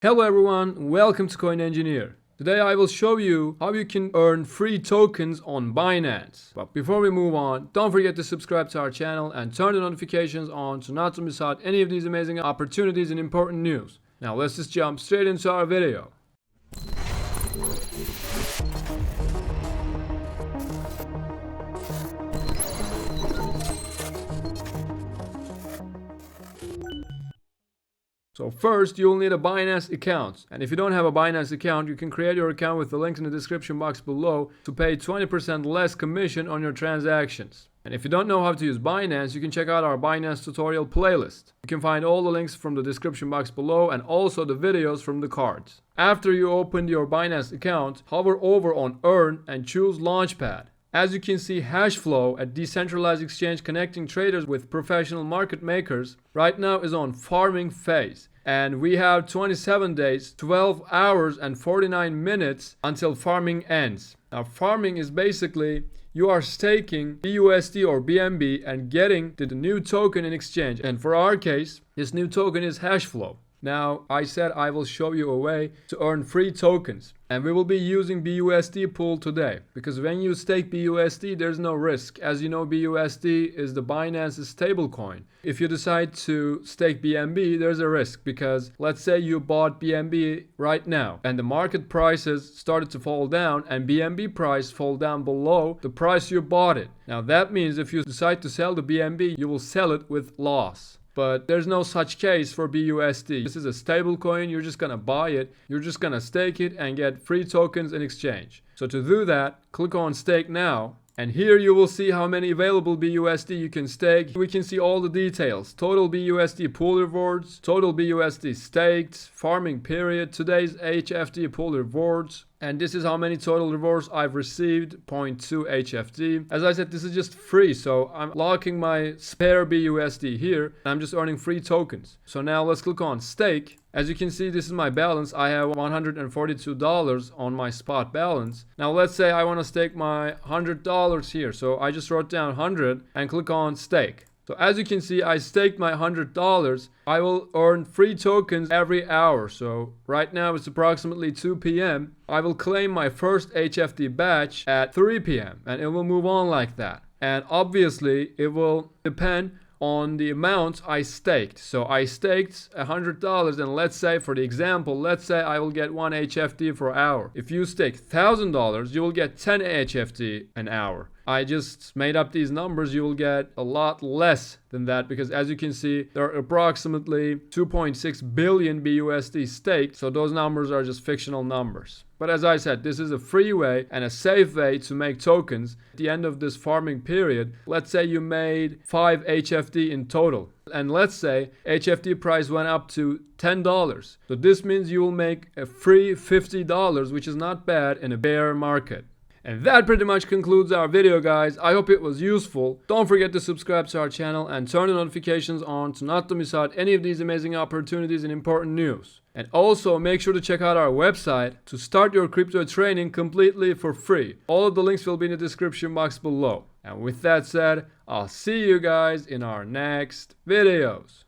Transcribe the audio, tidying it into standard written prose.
Hello everyone, welcome to Coin Engineer. Today I will show you how you can earn free tokens on Binance. But before we move on, don't forget to subscribe to our channel and turn the notifications on so not to miss out any of these amazing opportunities and important news. Now let's just jump straight into our video. So first, you'll need a Binance account. And if you don't have a Binance account, you can create your account with the links in the description box below to pay 20% less commission on your transactions. And if you don't know how to use Binance, you can check out our Binance tutorial playlist. You can find all the links from the description box below and also the videos from the cards. After you open your Binance account, hover over on Earn and choose Launchpad. As you can see, Hashflow, a decentralized exchange connecting traders with professional market makers, right now is on farming phase. And we have 27 days, 12 hours and 49 minutes until farming ends. Now farming is basically you are staking BUSD or BNB and getting the new token in exchange. And for our case, this new token is Hashflow. Now, I said I will show you a way to earn free tokens. And we will be using BUSD pool today. Because when you stake BUSD, there's no risk. As you know, BUSD is the Binance's stablecoin. If you decide to stake BNB, there's a risk. Because let's say you bought BNB right now. And the market prices started to fall down. And BNB price fall down below the price you bought it. Now that means if you decide to sell the BNB, you will sell it with loss. But there's no such case for BUSD. This is a stable coin. You're just gonna buy it. You're just gonna stake it and get free tokens in exchange. So to do that, click on stake now. And here you will see how many available BUSD you can stake. We can see all the details. Total BUSD pool rewards, total BUSD staked, farming period, today's HFT pool rewards. And this is how many total rewards I've received, 0.2 HFT. As I said, this is just free, so I'm locking my spare BUSD here. I'm just earning free tokens. So now let's click on stake. As you can see, this is my balance. I have $142 on my spot balance. Now let's say I want to stake my $100 here. So I just wrote down 100 and click on stake. So as you can see, I staked my $100. I will earn free tokens every hour. So right now it's approximately 2 p.m. I will claim my first HFT batch at 3 p.m. and it will move on like that. And obviously it will depend on the amount I staked. So I staked $100 and let's say for the example, let's say I will get 1 HFT per hour. If you stake $1,000, you will get 10 HFT an hour. I just made up these numbers. You will get a lot less than that because as you can see, there are approximately 2.6 billion BUSD staked. So those numbers are just fictional numbers. But as I said, this is a free way and a safe way to make tokens. At the end of this farming period, let's say you made 5 HFT in total. And let's say HFT price went up to $10. So this means you will make a free $50, which is not bad in a bear market. And that pretty much concludes our video, guys. I hope it was useful. Don't forget to subscribe to our channel and turn the notifications on to not to miss out any of these amazing opportunities and important news. And also make sure to check out our website to start your crypto training completely for free. All of the links will be in the description box below. And with that said, I'll see you guys in our next videos.